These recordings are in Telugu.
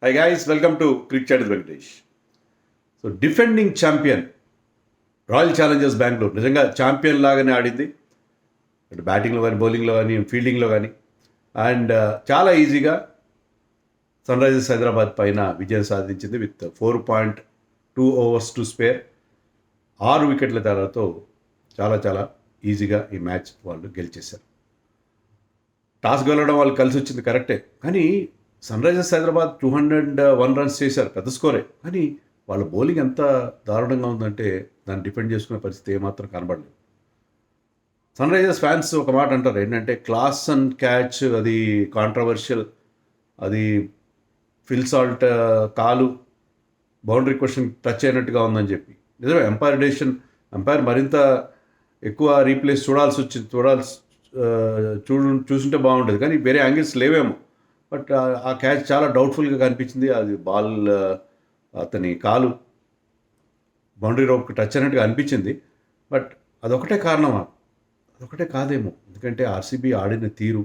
Hi guys, welcome to Cricket Chat with Venkatesh. So defending champion royal Challengers Bengaluru నిజంగా ఛాంపియన్ లాగానే ఆడింది. అటు బ్యాటింగ్లో కానీ బౌలింగ్లో కానీ ఫీల్డింగ్లో కానీ అండ్ చాలా ఈజీగా సన్ రైజర్స్ హైదరాబాద్ పైన విజయం సాధించింది విత్ 4.2 ఓవర్స్ టు స్పేర్. 6 వికెట్ల తేడాతో చాలా ఈజీగా ఈ మ్యాచ్ వాళ్ళు గెలిచేశారు. టాస్ గెలవడం వాళ్ళు కలిసి వచ్చింది కరెక్టే, కానీ సన్ రైజర్స్ హైదరాబాద్ 201 రన్స్ చేశారు, పెద్ద స్కోరే. కానీ వాళ్ళ బౌలింగ్ ఎంత దారుణంగా ఉందంటే దాన్ని డిఫెండ్ చేసుకునే పరిస్థితి ఏమాత్రం కనబడలేదు. సన్ రైజర్స్ ఫ్యాన్స్ ఒక మాట అంటారు ఏంటంటే క్లాస్ అండ్ క్యాచ్ అది కాంట్రవర్షియల్, అది ఫిల్ సాల్ట్ కాలు బౌండరీ క్వశ్చన్ టచ్ అయినట్టుగా ఉందని చెప్పి. నిజమే, ఎంపైర్ మరింత ఎక్కువ రీప్లేస్ చూసుంటే బాగుంటుంది, కానీ వేరే యాంగిల్స్ లేవేమో. బట్ ఆ క్యాచ్ చాలా డౌట్ఫుల్గా కనిపించింది. అది బాల్ అతని కాలు బౌండరీ రోప్కి టచ్ అయినట్టుగా అనిపించింది. బట్ అదొకటే కారణమా? అదొకటే కాదేమో, ఎందుకంటే ఆర్సీబీ ఆడిన తీరు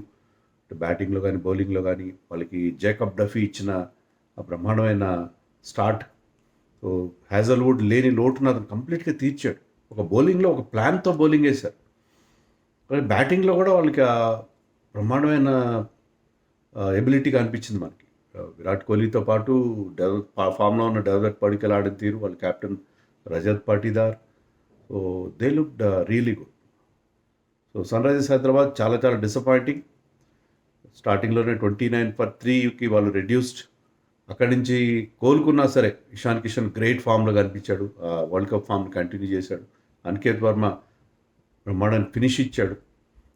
బ్యాటింగ్లో కానీ బౌలింగ్లో కానీ వాళ్ళకి జేకబ్ డఫీ ఇచ్చిన ఆ బ్రహ్మాండమైన స్టార్ట్. సో హ్యాజల్వుడ్ లేని లోటును అతను కంప్లీట్గా తీర్చాడు. ఒక బౌలింగ్లో ఒక ప్లాన్తో బౌలింగ్ వేశారు. బ్యాటింగ్లో కూడా వాళ్ళకి ఆ బ్రహ్మాండమైన ఎబిలిటీగా అనిపించింది మనకి. విరాట్ కోహ్లీతో పాటు ఫామ్లో ఉన్న డెవలప్ పడికల్ ఆడిన తీరు, వాళ్ళ captain Rajat Patidar, so they looked really good. So Sunrisers Hyderabad చాలా డిసప్పాయింటింగ్. స్టార్టింగ్లోనే 29 for 3కి వాళ్ళు రెడ్యూస్డ్. అక్కడి నుంచి కోలుకున్నా సరే ఇషాన్ కిషన్ గ్రేట్ ఫామ్లో కనిపించాడు, వరల్డ్ కప్ ఫామ్ని కంటిన్యూ చేశాడు. అనికేత్ వర్మ బ్రహ్మాండాన్ని ఫినిష్ ఇచ్చాడు.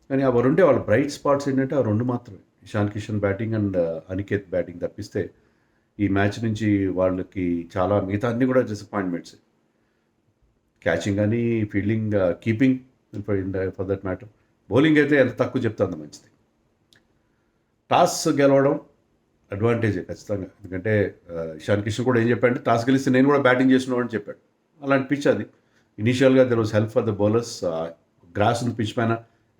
కానీ ఆ రెండే వాళ్ళ బ్రైట్ స్పాట్స్ ఏంటంటే ఆ రెండు మాత్రమే, Ishan Kishan batting and Aniket batting తప్పిస్తే ఈ మ్యాచ్ నుంచి వాళ్ళకి చాలా మిగతా అన్నీ కూడా డిసప్పాయింట్మెంట్స్. క్యాచింగ్ కానీ fielding, keeping for that matter. Bowling అయితే ఎంత తక్కువ చెప్తే అంత మంచిది. టాస్ గెలవడం అడ్వాంటేజే ఖచ్చితంగా, ఎందుకంటే ఇషాన్ కిషన్ కూడా ఏం చెప్పాడంటే టాస్ గెలిస్తే నేను కూడా బ్యాటింగ్ చేసినావు అని చెప్పాడు. అలాంటి పిచ్ అది. ఇనీషియల్గా there was help for the bowlers. Grass ఉంది పిచ్ పైన,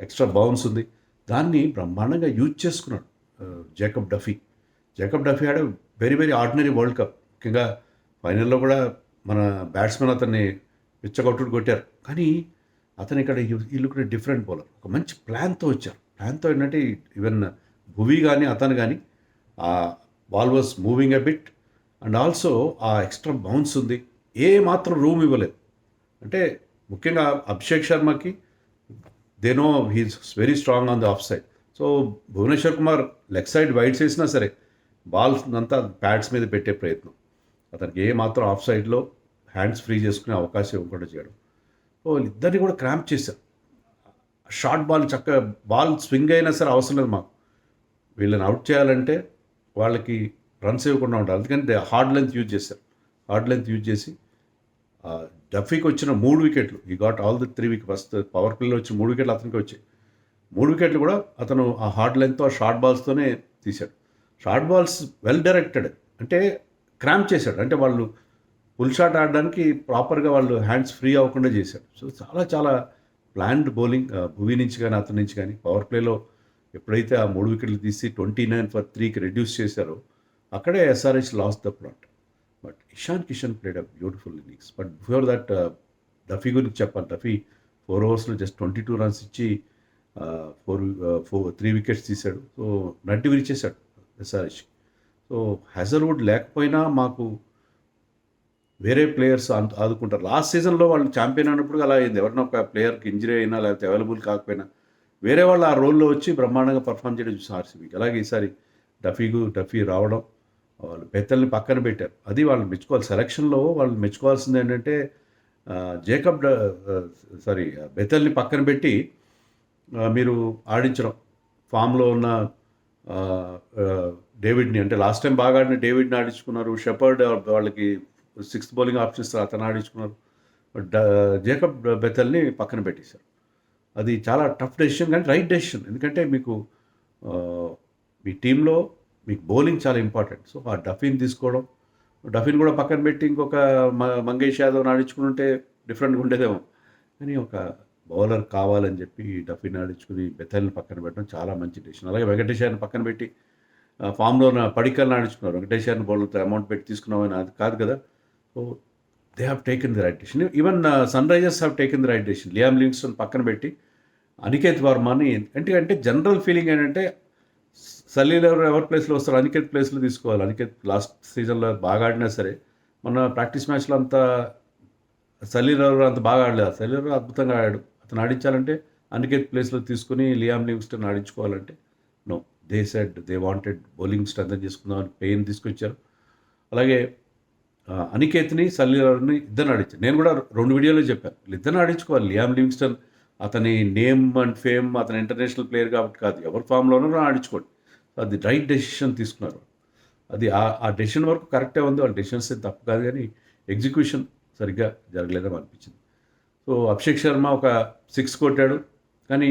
ఎక్స్ట్రా బౌన్స్ ఉంది, దాన్ని బ్రహ్మాండంగా యూజ్ చేసుకున్నాడు జేకబ్ డఫీ ఆడ వెరీ ఆర్డినరీ వరల్డ్ కప్. ముఖ్యంగా ఫైనల్లో కూడా మన బ్యాట్స్మెన్ అతన్ని పిచ్చగొట్టుడు కొట్టారు, కానీ అతను ఇక్కడ ఈ లుక్ డిఫరెంట్ బౌలర్. ఒక మంచి ప్లాన్తో వచ్చారు. ప్లాన్తో ఏంటంటే ఈవెన్ భువీ కానీ అతను కానీ ఆ ball was moving a bit and also ఆ ఎక్స్ట్రా బౌన్స్ ఉంది, ఏ మాత్రం రూమ్ ఇవ్వలేదు. అంటే ముఖ్యంగా అభిషేక్ శర్మకి they know he's very strong on the off side. So Bhuvneshwar Kumar leg side wides వేసినా సరే బాల్స్ అంతా ప్యాడ్స్ మీద పెట్టే ప్రయత్నం, అతనికి ఏ మాత్రం ఆఫ్ సైడ్లో హ్యాండ్స్ ఫ్రీ చేసుకునే అవకాశం ఇవ్వకుండా చేయడం. సో ఇద్దరిని కూడా క్రాంప్ చేశారు. షార్ట్ బాల్ చక్కగా బాల్ స్వింగ్ అయినా సరే అవసరం లేదు మాకు, వీళ్ళని అవుట్ చేయాలంటే వాళ్ళకి రన్స్ ఇవ్వకుండా ఉండాలి. అందుకని హార్డ్ లెంత్ యూజ్ చేసి డఫీకి వచ్చిన 3 వికెట్లు, he got all the 3 wicket. First power ప్లేలో వచ్చిన 3 వికెట్లు అతనికి వచ్చాయి. 3 వికెట్లు కూడా అతను ఆ హార్డ్ లెంత్తో ఆ షార్ట్ బాల్స్తోనే తీశాడు. షార్ట్ బాల్స్ వెల్ డైరెక్టెడ్, అంటే క్రాంప్ చేశాడు, అంటే వాళ్ళు ఫుల్ షాట్ ఆడడానికి ప్రాపర్గా వాళ్ళు హ్యాండ్స్ ఫ్రీ అవ్వకుండా చేశాడు. సో చాలా ప్లాన్డ్ బౌలింగ్ భువీ నుంచి కానీ అతని నుంచి కానీ. పవర్ ప్లేలో ఎప్పుడైతే ఆ 3 వికెట్లు తీసి 29 for 3కి రెడ్యూస్ చేశారో అక్కడే SRH lost the plot. But Ishan Kishan played a beautiful innings. But before that Duffy గురించి చెప్పాలి. డఫీ 4 ఓవర్స్లో జస్ట్ 22 రన్స్ ఇచ్చి 3 వికెట్స్ తీశాడు. సో నడ్డి విరిచేశాడు ఎస్ఆర్హెచ్కి. సో హ్యాజల్వుడ్ లేకపోయినా మాకు వేరే ప్లేయర్స్ ఆదుకుంటారు. లాస్ట్ సీజన్లో వాళ్ళు ఛాంపియన్ అయినప్పుడు అలా అయింది. ఎవరైనా ఒక ప్లేయర్కి ఇంజరీ అయినా లేకపోతే అవైలబుల్ కాకపోయినా వేరే వాళ్ళు ఆ రోల్లో వచ్చి బ్రహ్మాండంగా పర్ఫామ్ చేయడం చూసాం ఆర్సీబీకి. అలాగే ఈసారి డఫీ రావడం, వాళ్ళు బెత్తల్ని పక్కన పెట్టారు. అది వాళ్ళు మెచ్చుకోవాలి. సెలక్షన్లో వాళ్ళు మెచ్చుకోవాల్సింది ఏంటంటే బెత్తల్ని పక్కన పెట్టి మీరు ఆడించడం. ఫామ్లో ఉన్న డేవిడ్ని, అంటే లాస్ట్ టైం బాగా ఆడిన డేవిడ్ని ఆడించుకున్నారు. షెపర్డ్ వాళ్ళకి 6th బౌలింగ్ ఆప్షన్ ఇస్తారు, అతను ఆడించుకున్నారు. జేకబ్ బెత్తల్ని పక్కన పెట్టేశారు. అది చాలా టఫ్ డెసిషన్, కానీ రైట్ డెసిషన్. ఎందుకంటే మీకు మీ టీంలో మీకు బౌలింగ్ చాలా ఇంపార్టెంట్. సో ఆ డఫీని తీసుకోవడం, డఫీని కూడా పక్కన పెట్టి ఇంకొక మంగేష్ యాదవ్ని ఆడించుకుని ఉంటే డిఫరెంట్గా ఉండేదేమో. కానీ ఒక బౌలర్ కావాలని చెప్పి డఫీని ఆడించుకుని బెత్తల్ని పక్కన పెట్టడం చాలా మంచి డెసిషన్. అలాగే వెంకటేష్ పక్కన పెట్టి ఫామ్‌లో పడిక్కల్ని ఆడించుకున్నారు. వెంకటేష్ గారిని బౌలర్‌తో అమౌంట్ పెట్టి తీసుకున్నామని అది కాదు కదా! So, they have taken the right decision. Even Sunrisers have taken the right decision. Liam Livingstone పక్కన పెట్టి అనికేత్ వర్మని ఎందుకంటే జనరల్ ఫీలింగ్ ఏంటంటే సలీల్ ఎవరి ప్లేస్‌లో వస్తారు, అనికేత్ ప్లేస్‌లో తీసుకోవాలి. అనికేత్ లాస్ట్ సీజన్‌లో బాగా ఆడినా సరే, మొన్న ప్రాక్టీస్ మ్యాచ్‌లో అంత సలీల్ అంత బాగా ఆడలేదు. సలీల్ అద్భుతంగా ఆడాడు. అతను ఆడించాలంటే అనికేత్ ప్లేస్‌లో తీసుకొని లియామ్ లివింగ్స్టన్ ఆడించుకోవాలంటే no. They said they wanted bowling strengthen చేసుకుందామని పెయిన్ తీసుకొచ్చారు. అలాగే అనికేత్‌ని, సలీల్‌ని ఇద్దరిని ఆడించారు. నేను కూడా 2 వీడియోలో చెప్పాను. వీళ్ళిద్దరిని ఆడించుకోవాలి. లియామ్ లివింగ్స్టన్ అతని నేమ్ అండ్ ఫేమ్ అతను ఇంటర్నేషనల్ ప్లేయర్ కాబట్టి కాదు. ఎవరి ఫామ్‌లో ఉన్నారో ఆడించుకోండి. అది రైట్ డెసిషన్ తీసుకున్నారు. అది ఆ డెసిషన్ వరకు కరెక్టే ఉంది. వాళ్ళ డెసిషన్స్ ఏం తప్పు కాదు కానీ ఎగ్జిక్యూషన్ సరిగ్గా జరగలేదని అనిపించింది. సో అభిషేక్ శర్మ ఒక 6 కొట్టాడు. కానీ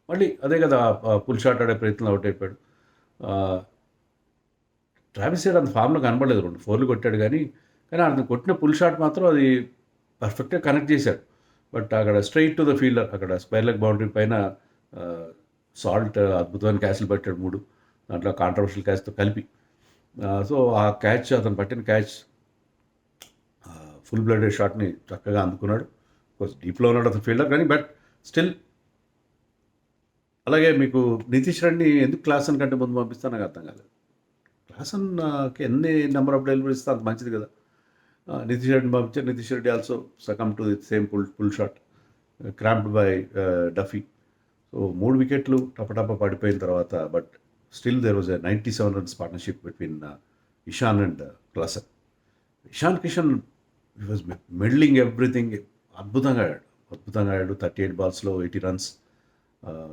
మళ్ళీ అదే కదా పుల్ షాట్ ఆడే ప్రయత్నంలో అవుట్ అయిపోయాడు. ట్రావిస్ హెడ్ అంత ఫామ్‌లో కనపడలేదు. 2 4లు కొట్టాడు కానీ అతను కొట్టిన పుల్ షాట్ మాత్రం అది పర్ఫెక్ట్‌గా కనెక్ట్ చేశాడు. బట్ అక్కడ స్ట్రెయిట్ టు ద ఫీల్డర్ అక్కడ స్క్వేర్ లెగ్ బౌండరీ పైన సాల్ట్ అద్భుతమైన క్యాచ్లు పట్టాడు 3. దాంట్లో కాంట్రవర్షియల్ క్యాచ్తో కలిపి. సో ఆ క్యాచ్ అతను పట్టిన క్యాచ్ ఫుల్ బ్లడెడ్ షాట్ని చక్కగా అందుకున్నాడు. కొంచెం డీప్లో ఉన్నాడు అతను ఫీల్డర్ కానీ బట్ స్టిల్. అలాగే మీకు నితీష్ రెడ్డిని ఎందుకు క్లాసన్ కంటే ముందు పంపిస్తా నాకు అర్థం కాలేదు. క్లాసన్కి ఎన్ని నెంబర్ ఆఫ్ డెలివరీస్ ఇస్తే అంత మంచిది కదా. నితీష్ రెడ్డిని పంపించారు. Nitish Reddy also succumb to the same pull shot cramped by Duffy. So 3 వికెట్లు టపటప పడిపోయిన తర్వాత but still there was a 97 runs partnership between Ishan and Klaasen. Ishan Kishan he was middling everything. అద్భుతంగా ఆడాడు 38 బాల్స్లో 80 రన్స్.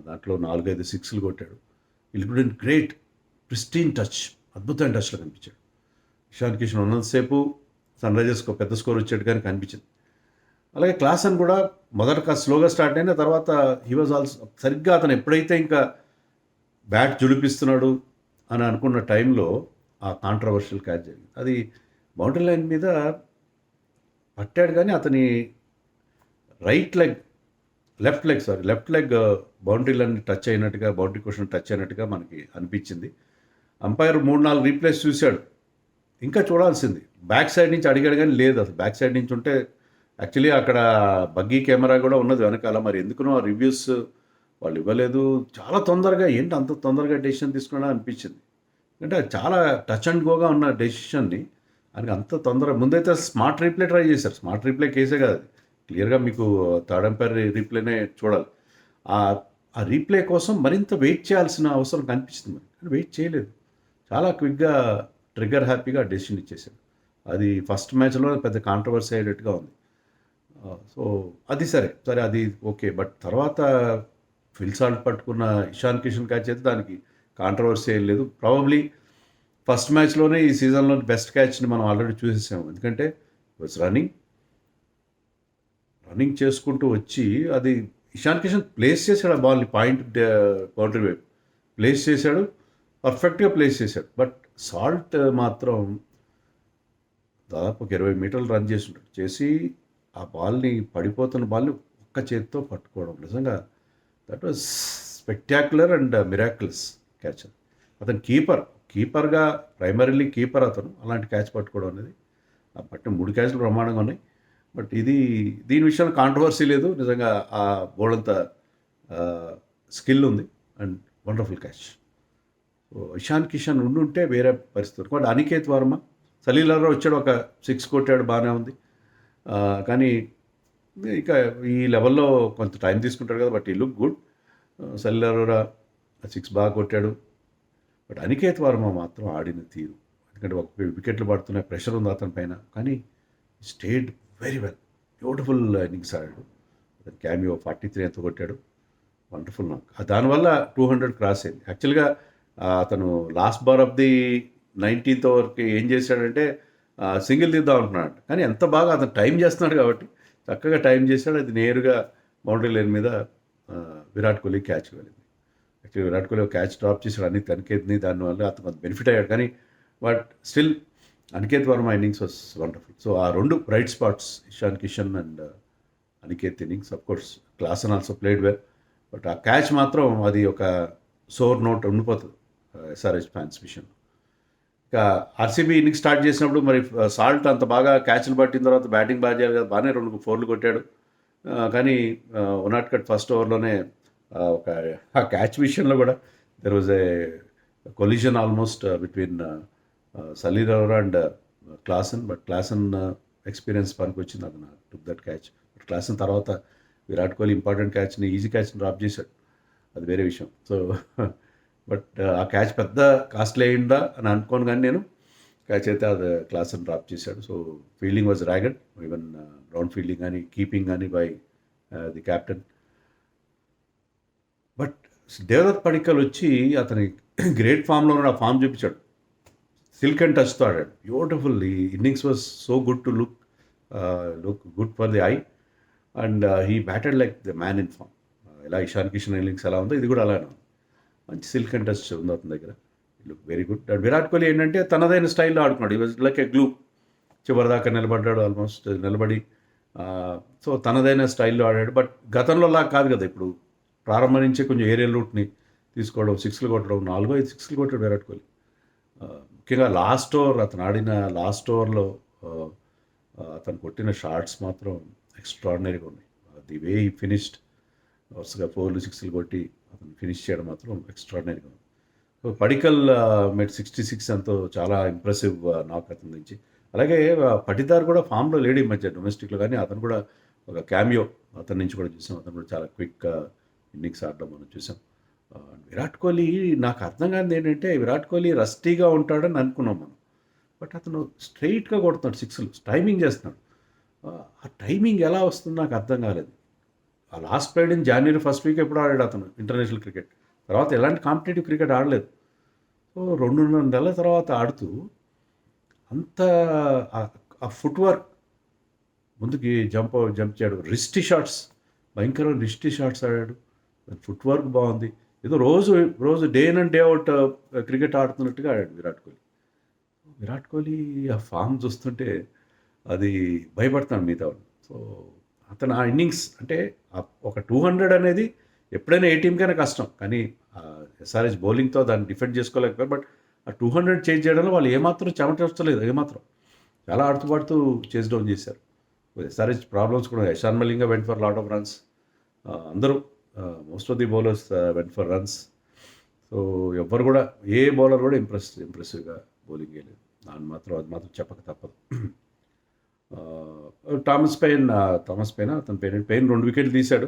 దాంట్లో 4-5 సిక్స్లు కొట్టాడు. ఇల్ గ్రేట్ ప్రిస్టీన్ టచ్, అద్భుతమైన టచ్లో కనిపించాడు. ఇషాన్ కిషన్ ఉన్నంతసేపు సన్ రైజర్స్కి పెద్ద స్కోర్ వచ్చేట్టు కానీ కనిపించింది. అలాగే క్లాసన్ కూడా మొదట స్లోగా స్టార్ట్ అయిన తర్వాత హీ వాజ్ ఆల్సో సరిగ్గా అతను ఎప్పుడైతే ఇంకా బ్యాట్ జుడిపిస్తున్నాడు అని అనుకున్న టైంలో ఆ కాంట్రవర్షియల్ క్యాచ్ జరిగింది. అది బౌండరీ లైన్ మీద పట్టాడు కానీ అతని left leg boundary line touch అయినట్టుగా, బౌండరీ క్వశ్చన్ టచ్ అయినట్టుగా మనకి అనిపించింది. అంపైర్ 3-4 రీప్లేస్ చూశాడు. ఇంకా చూడాల్సింది. బ్యాక్ సైడ్ నుంచి అడిగాడు కానీ లేదు. అసలు బ్యాక్ సైడ్ నుంచి ఉంటే యాక్చువల్లీ అక్కడ బగ్గీ కెమెరా కూడా ఉన్నది వెనకాల. మరి ఎందుకునో ఆ రివ్యూస్ వాళ్ళు ఇవ్వలేదు. చాలా తొందరగా ఏంటి అంత తొందరగా డెసిషన్ తీసుకున్నా అనిపించింది. అంటే చాలా టచ్ అండ్ గోగా ఉన్న డెసిషన్ని ఆయనకి అంత తొందరగా ముందైతే స్మార్ట్ రీప్లే ట్రై చేశారు. స్మార్ట్ రీప్లే కేసే కాదు అది. క్లియర్గా మీకు థర్డ్ అంపైర్ రీప్లేనే చూడాలి. ఆ రీప్లే కోసం మరింత వెయిట్ చేయాల్సిన అవసరం కనిపించింది మరి. కానీ వెయిట్ చేయలేదు. చాలా క్విక్గా ట్రిగ్గర్ హ్యాపీగా డెసిషన్ ఇచ్చేసాడు. అది ఫస్ట్ మ్యాచ్లో పెద్ద కాంట్రవర్సీ అయ్యేటట్టుగా ఉంది. సో అది సరే అది ఓకే. బట్ తర్వాత ఫిల్ సాల్ట్ పట్టుకున్న ఇషాన్ కిషన్ క్యాచ్ అయితే దానికి కాంట్రవర్సీ ఏం లేదు. ప్రాబబ్లీ ఫస్ట్ మ్యాచ్లోనే ఈ సీజన్లో బెస్ట్ క్యాచ్ని మనం ఆల్రెడీ చూసేసాము. ఎందుకంటే వాజ్ రన్నింగ్ చేసుకుంటూ వచ్చి అది ఇషాన్ కిషన్ ప్లేస్ చేశాడు. ఆ బాల్ని పాయింట్ బౌండరీ వైపు ప్లేస్ చేశాడు. పర్ఫెక్ట్గా ప్లేస్ చేశాడు. బట్ సాల్ట్ మాత్రం దాదాపు ఒక 20 మీటర్లు రన్ చేసి ఉంటాడు. చేసి ఆ బాల్ని పడిపోతున్న బాల్ని ఒక్క చేతితో పట్టుకోవడం నిజంగా that was spectacular and miraculous catch. అతను కీపర్గా ప్రైమరీలీ కీపర్ అతను అలాంటి క్యాచ్ పట్టుకోవడం అనేది పట్టిన 3 క్యాచ్లు బ్రహ్మాండంగా ఉన్నాయి. బట్ దీని విషయంలో కాంట్రవర్సీ లేదు. నిజంగా ఆ బోల్డంత స్కిల్ ఉంది and wonderful catch. So Ishan Kishan ఉండుంటే వేరే పరిస్థితి. బట్ అనికేత్ వర్మ సలీల్ వచ్చాడు, ఒక 6 కొట్టాడు, బాగానే ఉంది. కానీ ఇక ఈ లెవెల్లో కొంత టైం తీసుకుంటాడు కదా. బట్ ఈ లుక్ గుడ్. సలీల్ 6 బాగా కొట్టాడు. బట్ అనికేత్ వర్మ మాత్రం ఆడిన తీరు, ఎందుకంటే ఒక వికెట్లు పడుతున్న ప్రెషర్ ఉంది అతని పైన, కానీ stayed very well. Beautiful innings ఆడాడు. క్యామియో 43 ఎంత కొట్టాడు, వండర్ఫుల్. నాకు దానివల్ల 200 క్రాస్ అయింది. యాక్చువల్గా అతను last bar of the 19th ఓవర్కి ఏం చేశాడంటే సింగిల్ తీద్దాం అనుకున్నాడు. కానీ ఎంత బాగా అతను టైం చేస్తున్నాడు కాబట్టి చక్కగా టైం చేశాడు. అది నేరుగా బౌండరీ లైన్ మీద విరాట్ కోహ్లీ క్యాచ్ వెళ్ళింది. Actually Virat Kohli catch drop చేశాడు అనికేత్ని, దానివల్ల అతను బెనిఫిట్ అయ్యాడు. కానీ but still Aniket Varma innings was wonderful. So ఆ 2 bright spots Ishan Kishan and Aniket innings. Of course Klaasen also played well. But ఆ క్యాచ్ మాత్రం అది ఒక సోర్ నోట్ ఉండిపోతుంది. ఎస్ఆర్హెచ్ ఫ్యాన్స్ విషయంలో. ఇక ఆర్సీబీ ఇన్నింగ్స్ స్టార్ట్ చేసినప్పుడు మరి సాల్ట్ అంత బాగా క్యాచ్లు పట్టిన తర్వాత బ్యాటింగ్ బాగా చేయాలి కదా, బాగానే 2 4 కొట్టాడు. కానీ ఉనాట్కట్ ఫస్ట్ ఓవర్లోనే ఒక ఆ క్యాచ్ విషయంలో కూడా there was a collision almost between Salil Arora and Klaasen. But Klaasen experience పనికి వచ్చింది, అతను took that catch. But Klaasen తర్వాత విరాట్ కోహ్లీ ఇంపార్టెంట్ క్యాచ్ని, ఈజీ క్యాచ్ని డ్రాప్ చేశాడు, అది వేరే విషయం. సో బట్ ఆ క్యాచ్ పెద్ద కాస్ట్లీ అయిందా అని అనుకోను, కానీ నేను క్యాచ్ అయితే అది క్లాసన్ డ్రాప్ చేశాడు. So fielding was ragged, even ground fielding కానీ కీపింగ్ కానీ by the captain. But Devdutt Padikkal వచ్చి అతని గ్రేట్ ఫామ్లో ఉన్న ఫామ్ చూపించాడు, సిల్క్ అండ్ టచ్తో ఆడాడు, బ్యూటిఫుల్. ఈ innings was so good to look good for the eye, and he batted like the man in form. ఇలా ఇషాన్ కిషన్ ఇన్నింగ్స్ ఎలా ఉందో ఇది కూడా అలానే ఉంది, మంచి సిల్క్ అండ్ టచ్ ఉంది అతని దగ్గర, look very good. And Virat Kohli ఏంటంటే తనదైన స్టైల్లో ఆడుకున్నాడు, ఈ వాజ్ లైక్ ఎ గ్లూ, చివరిదాకా నిలబడ్డాడు, ఆల్మోస్ట్ నిలబడి. సో తనదైన స్టైల్లో ఆడాడు. బట్ గతంలో అలా కాదు కదా, ఇప్పుడు ప్రారంభం నుంచే కొంచెం ఏరియల్ రూట్ని తీసుకోవడం, 6లు కొట్టడం, 4-5 6లు కొట్టాడు విరాట్ కోహ్లీ. ముఖ్యంగా లాస్ట్ ఓవర్, అతను ఆడిన లాస్ట్ ఓవర్లో అతను కొట్టిన షాట్స్ మాత్రం ఎక్స్ట్రాడినరీగా ఉన్నాయి. ది వే హీ ఫినిష్డ్, వరుసగా 4లు 6లు కొట్టి అతను ఫినిష్ చేయడం మాత్రం ఎక్స్ట్రాడినరీగా ఉంది. సో పడికల్ మెట్ 66 ఎంతో చాలా ఇంప్రెసివ్ నాక్ అతని నుంచి. అలాగే పటిదార్ కూడా ఫామ్లో లేడీ ఈ మధ్య డొమెస్టిక్లో, కానీ అతను కూడా ఒక క్యామియో అతని నుంచి కూడా చూసాం. అతను కూడా చాలా క్విక్ ఇన్నింగ్స్ ఆడడం మనం చూసాం. విరాట్ కోహ్లీ నాకు అర్థం కానిది ఏంటంటే, విరాట్ కోహ్లీ రస్టీగా ఉంటాడని అనుకున్నాం మనం, బట్ అతను స్ట్రైట్గా కొడుతున్నాడు 6లు, టైమింగ్ చేస్తున్నాడు. ఆ టైమింగ్ ఎలా వస్తుందో నాకు అర్థం కాలేదు. ఆ last played in January first week ఎప్పుడు ఆడాడు అతను ఇంటర్నేషనల్ క్రికెట్, తర్వాత ఎలాంటి కాంపిటేటివ్ క్రికెట్ ఆడలేదు. సో 2.5 నెలల తర్వాత ఆడుతూ అంత ఆ ఫుట్ వర్క్, ముందుకి జంప్ చేయడం, రిస్టీ షాట్స్, భయంకరమైన రిస్టీ షాట్స్ ఆడాడు, ఫుట్ వర్క్ బాగుంది. ఏదో రోజు day in and day out cricket ఆడుతున్నట్టుగా ఆడాడు విరాట్ కోహ్లీ. ఆ ఫామ్ చూస్తుంటే అది భయపడతాను మిగతా వాళ్ళు. సో అతను ఆ ఇన్నింగ్స్ అంటే ఒక 200 అనేది ఎప్పుడైనా ఏ టీంకైనా కష్టం, కానీ ఎస్ఆర్హెచ్ బౌలింగ్తో దాన్ని డిఫెండ్ చేసుకోలేకపోయారు. బట్ ఆ 200 చేజ్ చేయడంలో వాళ్ళు ఏమాత్రం చెమటలేదు, ఏమాత్రం చాలా ఆడుతూ చేజ్ డౌన్ చేశారు. ఎస్ఆర్హెచ్ ప్రాబ్లమ్స్ కూడా, Eshan Malinga went for lot of runs, అందరూ most of the bowlers went for runs. So ఎవ్వరు కూడా, ఏ బౌలర్ కూడా ఇంప్రెసివ్గా బౌలింగ్ వేయలేదు, అది మాత్రం చెప్పక తప్పదు. థామస్ పెయిన్ అతని పెయిన్ 2 వికెట్లు తీశాడు.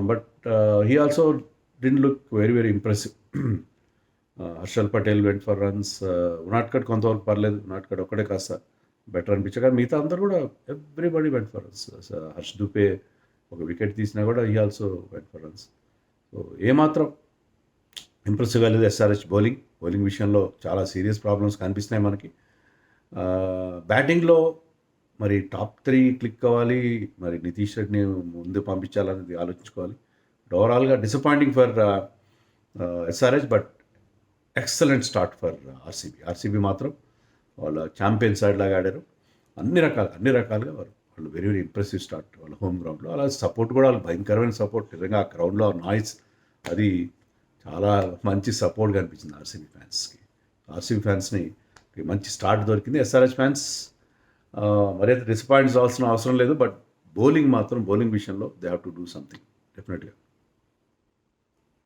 But he also didn't look very very impressive. Harshal Patel went for runs, Unadkat కొంతవరకు పర్లేదు, ఉనాట్కట్ ఒక్కడే కాస్త బెటర్ అనిపించారు, కానీ మిగతా అందరూ కూడా everybody went for runs. Harsh Dubey ఒక వికెట్ తీసినా కూడా he also went for runs. So ఏమాత్రం ఇంప్రెసివ్గా లేదు ఎస్ఆర్హెచ్ బౌలింగ్ విషయంలో చాలా సీరియస్ ప్రాబ్లమ్స్ కనిపిస్తున్నాయి మనకి. బ్యాటింగ్లో మరి టాప్ 3 క్లిక్ అవ్వాలి, మరి నితీష్ రెడ్డిని ముందు పంపించాలనేది ఆలోచించుకోవాలి. ఓవరాల్గా disappointing for SRH, but excellent start for RCB మాత్రం వాళ్ళ ఛాంపియన్ సైడ్ లాగా ఆడారు. అన్ని రకాలుగా వాళ్ళు వెరీ వెరీ ఇంప్రెసివ్ స్టార్ట్ వాళ్ళ హోమ్ గ్రౌండ్లో. అలా సపోర్ట్ కూడా, వాళ్ళు భయంకరమైన సపోర్ట్, నిజంగా ఆ గ్రౌండ్లో నాయిస్ అది చాలా మంచి సపోర్ట్ కనిపించింది ఆర్సీబీ ఫ్యాన్స్ని మంచి స్టార్ట్ దొరికింది. ఎస్ఆర్హెచ్ ఫ్యాన్స్ మరి అయితే డిసప్పాయింట్ అవ్వాల్సిన అవసరం లేదు, బట్ బౌలింగ్ విషయంలో they have to do something డెఫినెట్గా.